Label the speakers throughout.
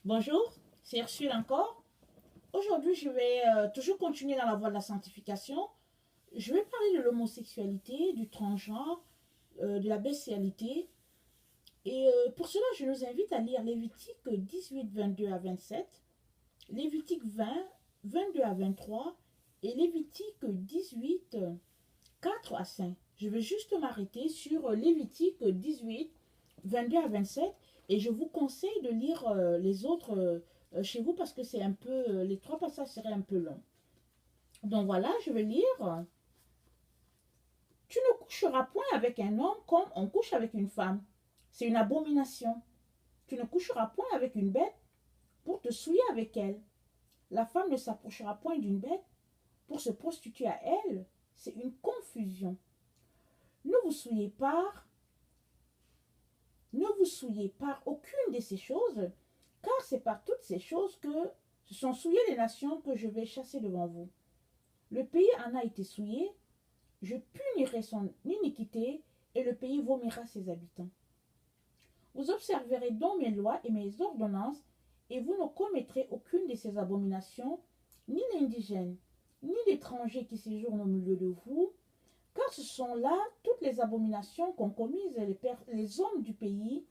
Speaker 1: Bonjour, c'est Ursule encore. Aujourd'hui, je vais toujours continuer dans la voie de la sanctification. Je vais parler de l'homosexualité, du transgenre, de la bestialité. Et pour cela, je nous invite à lire Lévitique 18, 22 à 27, Lévitique 20, 22 à 23 et Lévitique 18, 4 à 5. Je vais juste m'arrêter sur Lévitique 18, 22 à 27 et je vous conseille de lire les autres chez vous parce que c'est un peu, les trois passages seraient un peu longs. Donc voilà, je vais lire. Tu ne coucheras point avec un homme comme on couche avec une femme. C'est une abomination. Tu ne coucheras point avec une bête pour te souiller avec elle. La femme ne s'approchera point d'une bête pour se prostituer à elle. C'est une confusion. Ne vous souillez par Ne vous souillez par aucune de ces choses, car c'est par toutes ces choses que se sont souillées les nations que je vais chasser devant vous. Le pays en a été souillé, je punirai son iniquité, et le pays vomira ses habitants. Vous observerez donc mes lois et mes ordonnances, et vous ne commettrez aucune de ces abominations, ni l'indigène, ni l'étranger qui séjourne au milieu de vous, car ce sont là toutes les abominations qu'ont commises les hommes du pays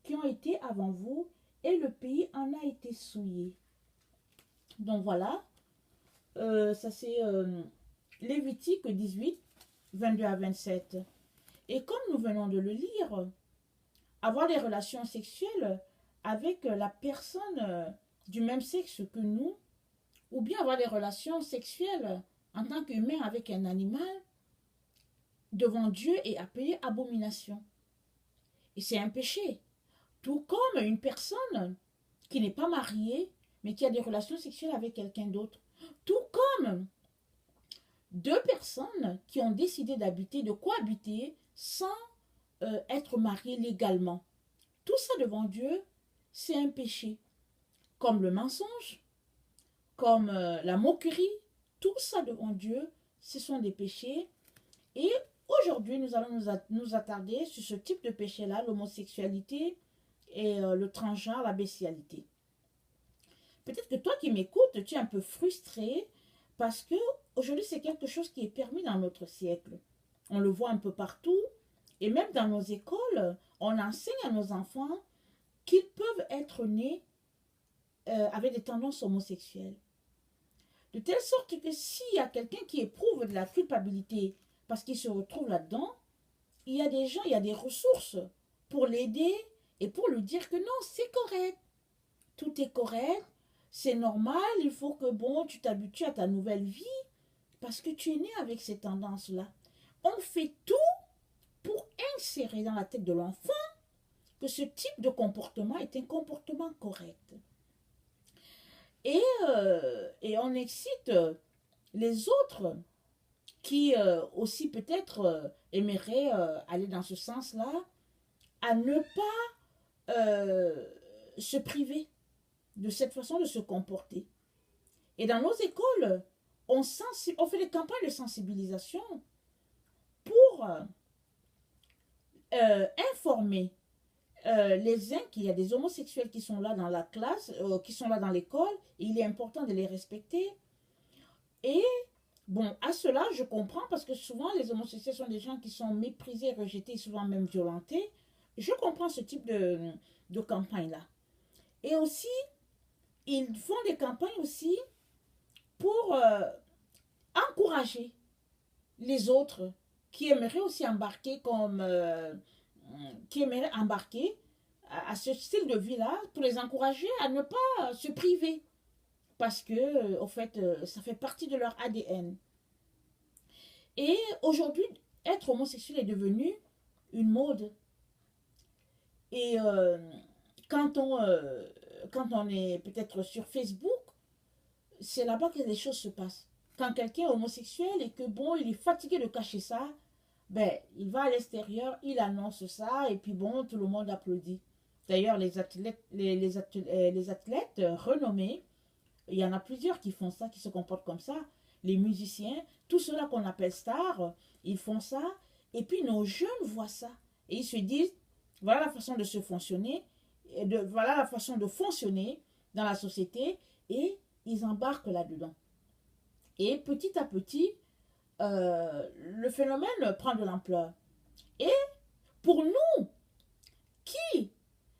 Speaker 1: qui ont été avant vous, et le pays en a été souillé. Donc voilà, ça c'est Lévitique 18, 22 à 27. Et comme nous venons de le lire, avoir des relations sexuelles avec la personne du même sexe que nous, ou bien avoir des relations sexuelles en tant qu'humain avec un animal, devant Dieu est appelé abomination. Et c'est un péché. Tout comme une personne qui n'est pas mariée, mais qui a des relations sexuelles avec quelqu'un d'autre. Tout comme deux personnes qui ont décidé d'habiter, de cohabiter sans être mariées légalement. Tout ça devant Dieu, c'est un péché. Comme le mensonge, comme la moquerie, tout ça devant Dieu, ce sont des péchés. Et aujourd'hui, nous allons nous attarder sur ce type de péché-là, l'homosexualité et le transgenre, la bestialité. Peut-être que toi qui m'écoutes, tu es un peu frustré parce que aujourd'hui c'est quelque chose qui est permis dans notre siècle. On le voit un peu partout et même dans nos écoles, on enseigne à nos enfants qu'ils peuvent être nés avec des tendances homosexuelles. De telle sorte que s'il y a quelqu'un qui éprouve de la culpabilité parce qu'il se retrouve là-dedans, il y a des gens, il y a des ressources pour l'aider et pour lui dire que non, c'est correct. Tout est correct, c'est normal, il faut que bon, tu t'habitues à ta nouvelle vie parce que tu es né avec ces tendances-là. On fait tout pour insérer dans la tête de l'enfant que ce type de comportement est un comportement correct. Et, et on excite les autres qui aussi peut-être aimeraient aller dans ce sens-là à ne pas se priver de cette façon de se comporter. Et dans nos écoles, on fait des campagnes de sensibilisation pour informer les uns qu'il y a des homosexuels qui sont là dans la classe, qui sont là dans l'école, et il est important de les respecter. Et bon, à cela, je comprends parce que souvent les homosexuels sont des gens qui sont méprisés, rejetés, souvent même violentés. Je comprends ce type de campagne-là. Et aussi, ils font des campagnes aussi pour encourager les autres qui aimeraient aussi embarquer qui aimeraient embarquer à ce style de vie-là, pour les encourager à ne pas se priver. Parce que, au fait, ça fait partie de leur ADN. Et aujourd'hui, être homosexuel est devenu une mode. Et quand, on, euh, quand on est peut-être sur Facebook, c'est là-bas que les choses se passent. Quand quelqu'un est homosexuel et que bon, il est fatigué de cacher ça, ben, il va à l'extérieur, il annonce ça, et puis bon, tout le monde applaudit. D'ailleurs, les athlètes renommés, il y en a plusieurs qui font ça, qui se comportent comme ça. Les musiciens, tous ceux-là qu'on appelle stars, ils font ça. Et puis nos jeunes voient ça. Et ils se disent, voilà la façon de se fonctionner, voilà la façon de fonctionner. dans la société et ils embarquent là-dedans. Et petit à petit, le phénomène prend de l'ampleur. Et pour nous qui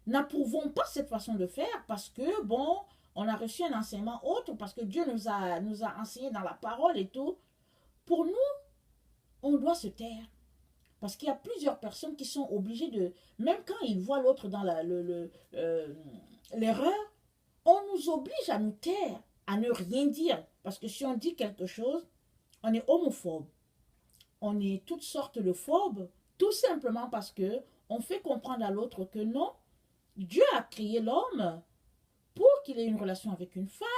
Speaker 1: n'approuvons pas cette façon de faire parce que, bon, on a reçu un enseignement autre, parce que Dieu nous a enseigné dans la parole et tout, pour nous, on doit se taire. Parce qu'il y a plusieurs personnes qui sont obligées de, même quand ils voient l'autre dans l'erreur, on nous oblige à nous taire, à ne rien dire. Parce que si on dit quelque chose, on est homophobe. On est toutes sortes de phobes, tout simplement parce que on fait comprendre à l'autre que non, Dieu a créé l'homme pour qu'il ait une relation avec une femme.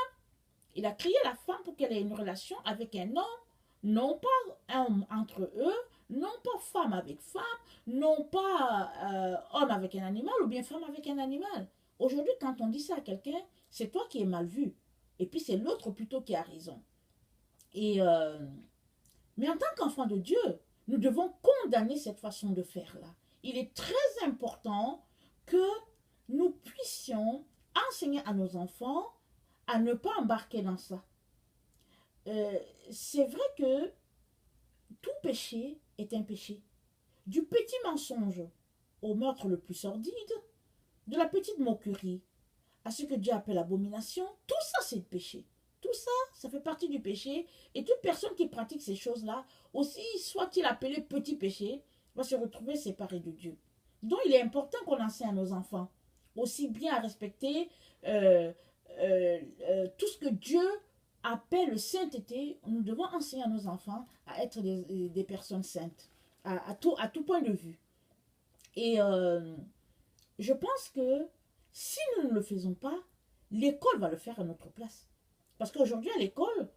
Speaker 1: Il a créé la femme pour qu'elle ait une relation avec un homme, non pas homme entre eux, non pas femme avec femme, non pas homme avec un animal ou bien femme avec un animal. Aujourd'hui, quand on dit ça à quelqu'un, c'est toi qui es mal vu. Et puis c'est l'autre plutôt qui a raison. Et, mais en tant qu'enfant de Dieu, nous devons condamner cette façon de faire-là. Il est très important que nous puissions enseigner à nos enfants à ne pas embarquer dans ça. C'est vrai que tout péché est un péché. Du petit mensonge au meurtre le plus sordide, de la petite moquerie à ce que Dieu appelle abomination, tout ça c'est le péché. Tout ça, ça fait partie du péché. Et toute personne qui pratique ces choses-là, aussi soit-il appelé petit péché, va se retrouver séparé de Dieu. Donc il est important qu'on enseigne à nos enfants aussi bien à respecter tout ce que Dieu appelle sainteté. Nous devons enseigner à nos enfants à être des personnes saintes, à tout point de vue. Et je pense que si nous ne le faisons pas, l'école va le faire à notre place. Parce qu'aujourd'hui, à l'école,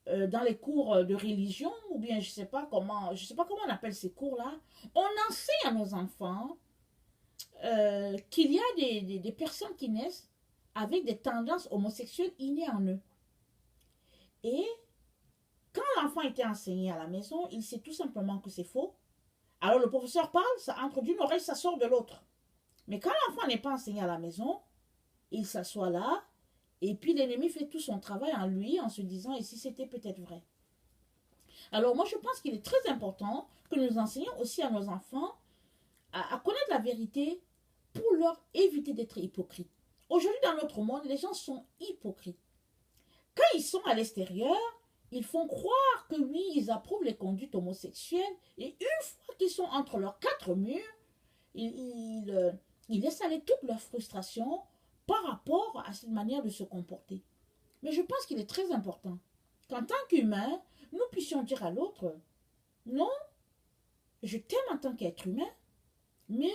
Speaker 1: dans les cours de religion, ou bien je sais pas comment on appelle ces cours-là, on enseigne à nos enfants qu'il y a des personnes qui naissent avec des tendances homosexuelles innées en eux. Et quand l'enfant était enseigné à la maison, il sait tout simplement que c'est faux. Alors le professeur parle, ça entre d'une oreille, ça sort de l'autre. Mais quand l'enfant n'est pas enseigné à la maison, il s'assoit là, et puis l'ennemi fait tout son travail en lui, en se disant, et si c'était peut-être vrai. Alors moi, je pense qu'il est très important que nous enseignions aussi à nos enfants à connaître la vérité pour leur éviter d'être hypocrites. Aujourd'hui, dans notre monde, les gens sont hypocrites. Quand ils sont à l'extérieur, ils font croire que oui, ils approuvent les conduites homosexuelles, et une fois qu'ils sont entre leurs quatre murs, ils laissent aller toute leur frustration par rapport à cette manière de se comporter. Mais je pense qu'il est très important qu'en tant qu'humain, nous puissions dire à l'autre, non, je t'aime en tant qu'être humain, mais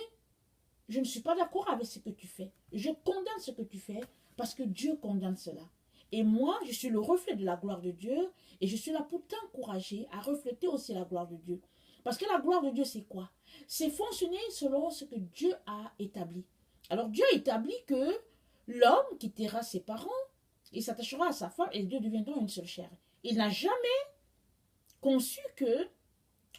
Speaker 1: je ne suis pas d'accord avec ce que tu fais. Je condamne ce que tu fais parce que Dieu condamne cela. Et moi, je suis le reflet de la gloire de Dieu et je suis là pour t'encourager à refléter aussi la gloire de Dieu. Parce que la gloire de Dieu, c'est quoi? C'est fonctionner selon ce que Dieu a établi. Alors Dieu a établi que l'homme quittera ses parents, il s'attachera à sa femme et les deux deviendront une seule chair. Il n'a jamais conçu que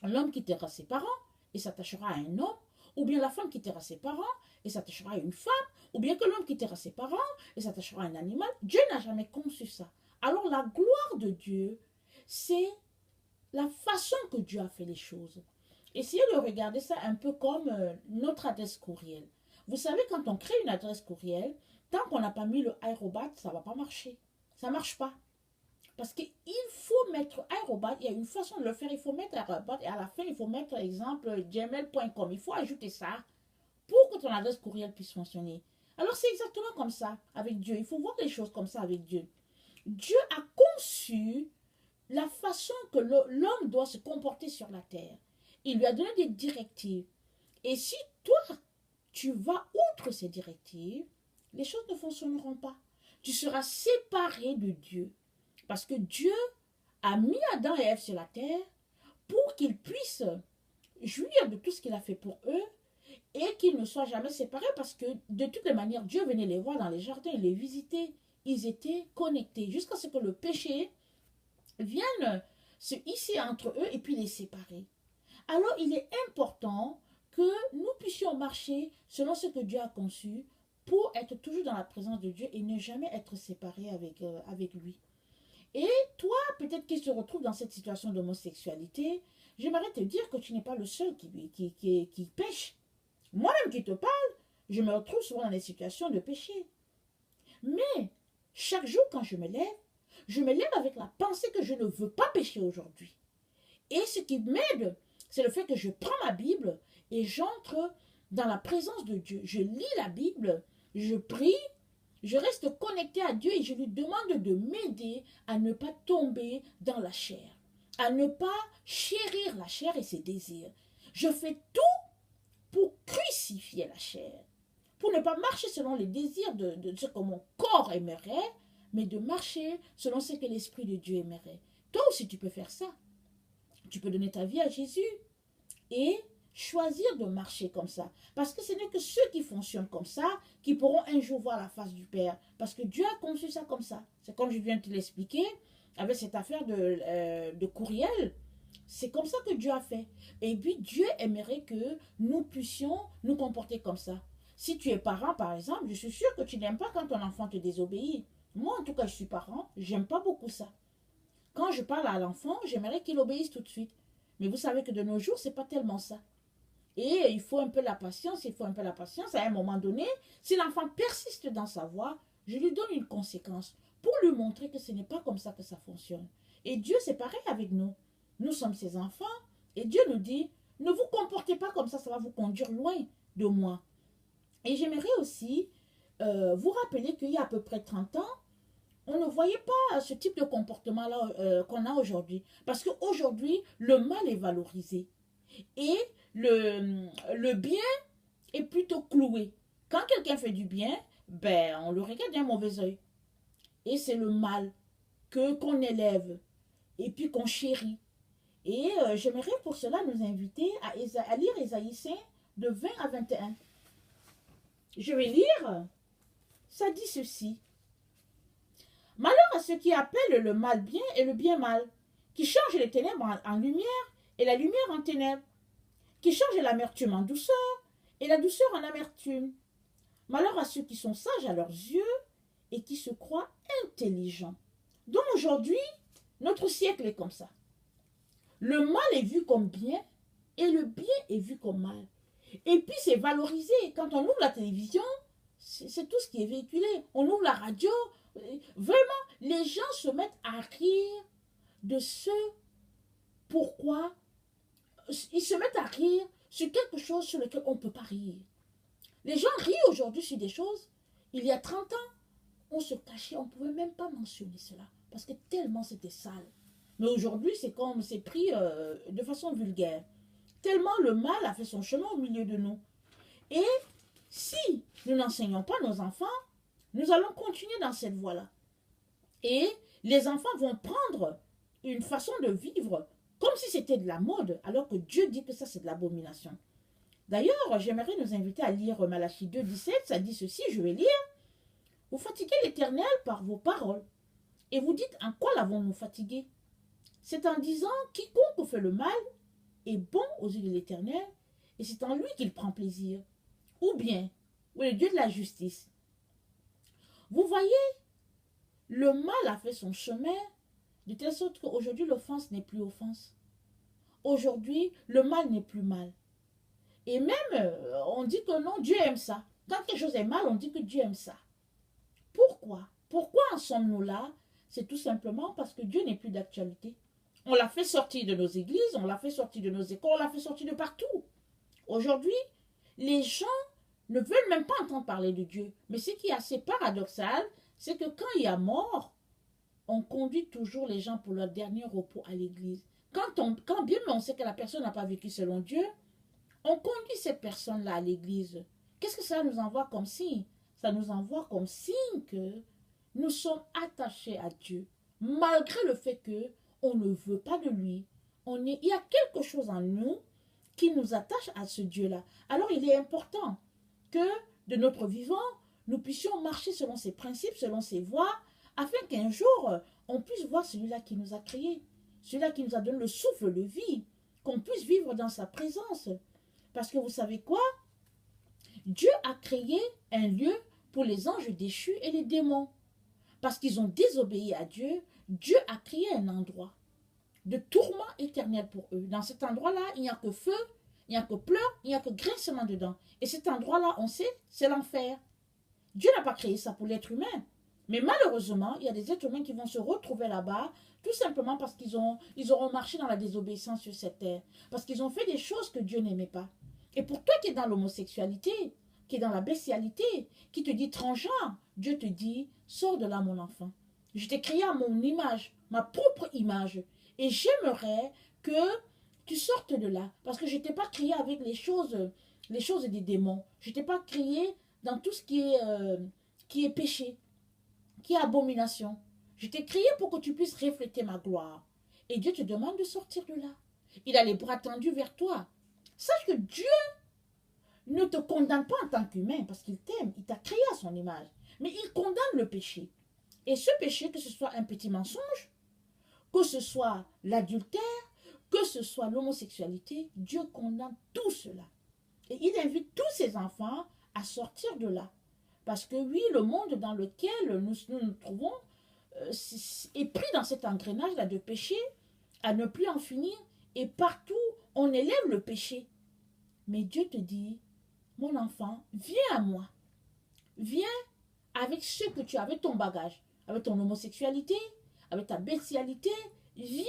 Speaker 1: l'homme quittera ses parents et s'attachera à un homme, ou bien la femme quittera ses parents et s'attachera à une femme, ou bien que l'homme quittera ses parents et s'attachera à un animal. Dieu n'a jamais conçu ça. Alors la gloire de Dieu, c'est la façon que Dieu a fait les choses. Essayez de regarder ça un peu comme notre adresse courriel. Vous savez, quand on crée une adresse courriel, tant qu'on n'a pas mis le aérobat, ça ne va pas marcher. Ça ne marche pas. Parce qu'il faut mettre aérobat, il y a une façon de le faire, il faut mettre aérobat et à la fin, il faut mettre, exemple, gmail.com. Il faut ajouter ça pour que ton adresse courriel puisse fonctionner. Alors c'est exactement comme ça avec Dieu. Il faut voir les choses comme ça avec Dieu. Dieu a conçu la façon que l'homme doit se comporter sur la terre. Il lui a donné des directives. Et si toi, tu vas outre ces directives, les choses ne fonctionneront pas. Tu seras séparé de Dieu. Parce que Dieu a mis Adam et Ève sur la terre pour qu'ils puissent jouir de tout ce qu'il a fait pour eux et qu'ils ne soient jamais séparés parce que de toutes les manières, Dieu venait les voir dans les jardins, il les visitait, ils étaient connectés jusqu'à ce que le péché vienne se hisser entre eux et puis les séparer. Alors il est important que nous puissions marcher selon ce que Dieu a conçu pour être toujours dans la présence de Dieu et ne jamais être séparé avec lui. Et toi, peut-être qu'il se retrouve dans cette situation d'homosexualité, j'aimerais te dire que tu n'es pas le seul qui pêche. Moi-même qui te parle, je me retrouve souvent dans des situations de péché. Mais chaque jour quand je me lève avec la pensée que je ne veux pas pécher aujourd'hui. Et ce qui m'aide, c'est le fait que je prends ma Bible et j'entre dans la présence de Dieu. Je lis la Bible, je prie, je reste connecté à Dieu et je lui demande de m'aider à ne pas tomber dans la chair, à ne pas chérir la chair et ses désirs. Je fais tout pour crucifier la chair, pour ne pas marcher selon les désirs de ce que mon corps aimerait, mais de marcher selon ce que l'Esprit de Dieu aimerait. Toi aussi, tu peux faire ça. Tu peux donner ta vie à Jésus et choisir de marcher comme ça. Parce que ce n'est que ceux qui fonctionnent comme ça qui pourront un jour voir la face du Père. Parce que Dieu a conçu ça comme ça. C'est comme je viens de te l'expliquer avec cette affaire de courriel. C'est comme ça que Dieu a fait. Et puis Dieu aimerait que nous puissions nous comporter comme ça. Si tu es parent, par exemple, je suis sûre que tu n'aimes pas quand ton enfant te désobéit. Moi, en tout cas, je suis parent, j'aime pas beaucoup ça. Quand je parle à l'enfant, j'aimerais qu'il obéisse tout de suite. Mais vous savez que de nos jours, c'est pas tellement ça. Et il faut un peu la patience, il faut un peu la patience. À un moment donné, si l'enfant persiste dans sa voie, je lui donne une conséquence pour lui montrer que ce n'est pas comme ça que ça fonctionne. Et Dieu, c'est pareil avec nous. Nous sommes ses enfants et Dieu nous dit, ne vous comportez pas comme ça va vous conduire loin de moi. Et j'aimerais aussi vous rappeler qu'il y a à peu près 30 ans, on ne voyait pas ce type de comportement-là qu'on a aujourd'hui. Parce qu'aujourd'hui, le mal est valorisé. Et le bien est plutôt cloué. Quand quelqu'un fait du bien, ben, on le regarde d'un mauvais œil. Et c'est le mal qu'on élève et puis qu'on chérit. Et j'aimerais pour cela nous inviter à lire Ésaïe 5 de 20 à 21. Je vais lire. Ça dit ceci. Malheur à ceux qui appellent le mal bien et le bien mal, qui changent les ténèbres en lumière et la lumière en ténèbres, qui changent l'amertume en douceur et la douceur en amertume. Malheur à ceux qui sont sages à leurs yeux et qui se croient intelligents. Donc aujourd'hui, notre siècle est comme ça. Le mal est vu comme bien et le bien est vu comme mal. Et puis c'est valorisé. Quand on ouvre la télévision, c'est tout ce qui est véhiculé. On ouvre la radio. Vraiment, les gens se mettent à rire de ce pourquoi. Ils se mettent à rire sur quelque chose sur lequel on ne peut pas rire. Les gens rient aujourd'hui sur des choses. Il y a 30 ans, on se cachait, on ne pouvait même pas mentionner cela. Parce que tellement c'était sale. Mais aujourd'hui, c'est comme c'est pris de façon vulgaire. Tellement le mal a fait son chemin au milieu de nous. Et si nous n'enseignons pas nos enfants, nous allons continuer dans cette voie-là. Et les enfants vont prendre une façon de vivre comme si c'était de la mode, alors que Dieu dit que ça c'est de l'abomination. D'ailleurs, j'aimerais nous inviter à lire Malachie 2, 17, ça dit ceci, je vais lire. Vous fatiguez l'Éternel par vos paroles. Et vous dites, en quoi l'avons-nous fatigué? C'est en disant, quiconque fait le mal est bon aux yeux de l'Éternel, et c'est en lui qu'il prend plaisir. Ou bien, ou le Dieu de la justice. Vous voyez, le mal a fait son chemin, de telle sorte qu'aujourd'hui, l'offense n'est plus offense. Aujourd'hui, le mal n'est plus mal. Et même, on dit que non, Dieu aime ça. Quand quelque chose est mal, on dit que Dieu aime ça. Pourquoi? Pourquoi en sommes-nous là? C'est tout simplement parce que Dieu n'est plus d'actualité. On l'a fait sortir de nos églises, on l'a fait sortir de nos écoles, on l'a fait sortir de partout. Aujourd'hui, les gens ne veulent même pas entendre parler de Dieu. Mais ce qui est assez paradoxal, c'est que quand il y a mort, on conduit toujours les gens pour leur dernier repos à l'église. Quand bien on sait que la personne n'a pas vécu selon Dieu, on conduit cette personne-là à l'église. Qu'est-ce que ça nous envoie comme signe? Ça nous envoie comme signe que nous sommes attachés à Dieu, malgré le fait que on ne veut pas de lui. Il y a quelque chose en nous qui nous attache à ce Dieu-là. Alors il est important que de notre vivant, nous puissions marcher selon ses principes, selon ses voies, afin qu'un jour, on puisse voir celui-là qui nous a créés, celui-là qui nous a donné le souffle de vie, qu'on puisse vivre dans sa présence. Parce que vous savez quoi? Dieu a créé un lieu pour les anges déchus et les démons. Parce qu'ils ont désobéi à Dieu, Dieu a créé un endroit de tourment éternel pour eux. Dans cet endroit-là, il n'y a que feu, il n'y a que pleurs, il n'y a que grincement dedans. Et cet endroit-là, on sait, c'est l'enfer. Dieu n'a pas créé ça pour l'être humain. Mais malheureusement, il y a des êtres humains qui vont se retrouver là-bas, tout simplement parce ils auront marché dans la désobéissance sur cette terre. Parce qu'ils ont fait des choses que Dieu n'aimait pas. Et pour toi qui es dans l'homosexualité, qui est dans la bestialité, qui te dit transgenre, Dieu te dit, sors de là mon enfant. Je t'ai créé à mon image, ma propre image. Et j'aimerais que tu sortes de là. Parce que je ne t'ai pas créé avec les choses des démons. Je ne t'ai pas créé dans tout ce qui est péché, qui est abomination. Je t'ai créé pour que tu puisses refléter ma gloire. Et Dieu te demande de sortir de là. Il a les bras tendus vers toi. Sache que Dieu ne te condamne pas en tant qu'humain parce qu'il t'aime, il t'a créé à son image. Mais il condamne le péché. Et ce péché, que ce soit un petit mensonge, que ce soit l'adultère, que ce soit l'homosexualité, Dieu condamne tout cela. Et il invite tous ses enfants à sortir de là. Parce que oui, le monde dans lequel nous trouvons est pris dans cet engrenage-là de péché, à ne plus en finir, et partout, on élève le péché. Mais Dieu te dit, mon enfant, viens à moi. Viens avec ce que tu as, avec ton bagage, avec ton homosexualité, avec ta bestialité. Viens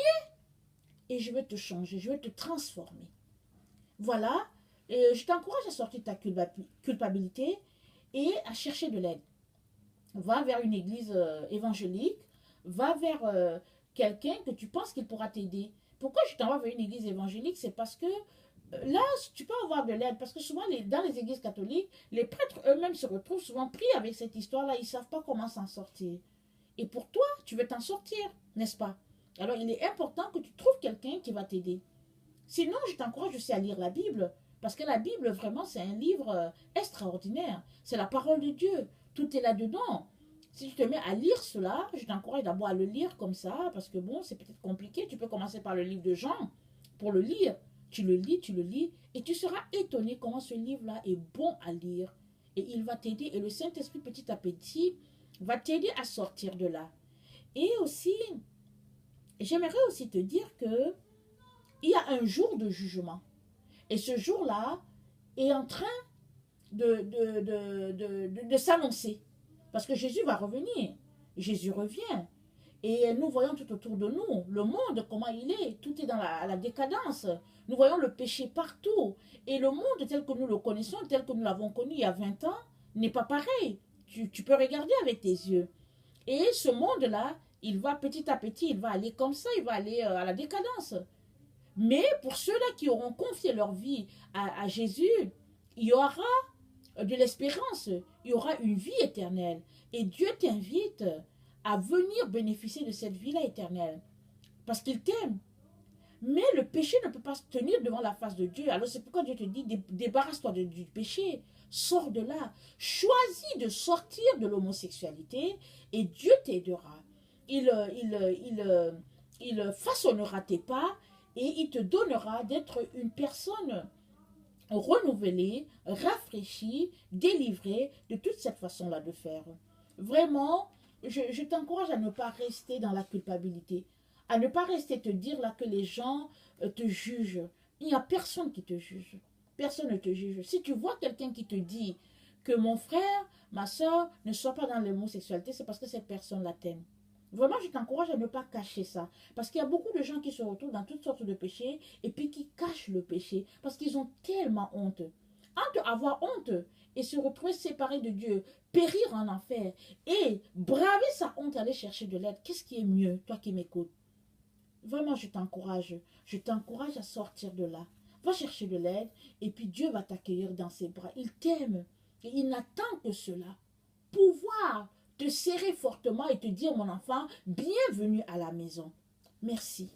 Speaker 1: et je vais te changer, je vais te transformer. Voilà, je t'encourage à sortir de ta culpabilité et à chercher de l'aide. Va vers une église évangélique, va vers quelqu'un que tu penses qu'il pourra t'aider. Pourquoi je t'envoie vers une église évangélique? C'est parce que là, tu peux avoir de l'aide. Parce que souvent, dans les églises catholiques, les prêtres eux-mêmes se retrouvent souvent pris avec cette histoire-là. Ils ne savent pas comment s'en sortir. Et pour toi, tu veux t'en sortir, n'est-ce pas? Alors, il est important que tu trouves quelqu'un qui va t'aider. Sinon, je t'encourage aussi à lire la Bible. Parce que la Bible, vraiment, c'est un livre extraordinaire. C'est la parole de Dieu. Tout est là-dedans. Si tu te mets à lire cela, je t'encourage d'abord à le lire comme ça. Parce que bon, c'est peut-être compliqué. Tu peux commencer par le livre de Jean pour le lire. Tu le lis, et tu seras étonné comment ce livre-là est bon à lire. Et il va t'aider. Et le Saint-Esprit, petit à petit, va t'aider à sortir de là. Et aussi, j'aimerais aussi te dire que il y a un jour de jugement. Et ce jour-là est en train de s'annoncer. Parce que Jésus va revenir. Jésus revient. Et nous voyons tout autour de nous, le monde, comment il est. Tout est dans la décadence. Nous voyons le péché partout. Et le monde tel que nous le connaissons, tel que nous l'avons connu il y a 20 ans, n'est pas pareil. Tu peux regarder avec tes yeux. Et ce monde-là, il va petit à petit, il va aller comme ça, il va aller à la décadence. Mais pour ceux-là qui auront confié leur vie à Jésus, il y aura de l'espérance, il y aura une vie éternelle. Et Dieu t'invite à venir bénéficier de cette vie-là éternelle. Parce qu'il t'aime. Mais le péché ne peut pas se tenir devant la face de Dieu. Alors c'est pourquoi Dieu te dit, débarrasse-toi du péché. Sors de là. Choisis de sortir de l'homosexualité et Dieu t'aidera. Il façonnera tes pas et il te donnera d'être une personne renouvelée, rafraîchie, délivrée de toute cette façon-là de faire. Vraiment, je t'encourage à ne pas rester dans la culpabilité, à ne pas rester te dire là que les gens te jugent. Il n'y a personne qui te juge. Personne ne te juge. Si tu vois quelqu'un qui te dit que mon frère, ma soeur ne soit pas dans l'homosexualité, c'est parce que cette personne-là t'aime. Vraiment, je t'encourage à ne pas cacher ça. Parce qu'il y a beaucoup de gens qui se retrouvent dans toutes sortes de péchés et puis qui cachent le péché parce qu'ils ont tellement honte. Entre avoir honte et se retrouver séparé de Dieu, périr en enfer et braver sa honte, aller chercher de l'aide, qu'est-ce qui est mieux, toi qui m'écoutes? Vraiment, je t'encourage à sortir de là. Va chercher de l'aide et puis Dieu va t'accueillir dans ses bras. Il t'aime et il n'attend que cela. Pouvoir te serrer fortement et te dire, mon enfant, bienvenue à la maison. Merci.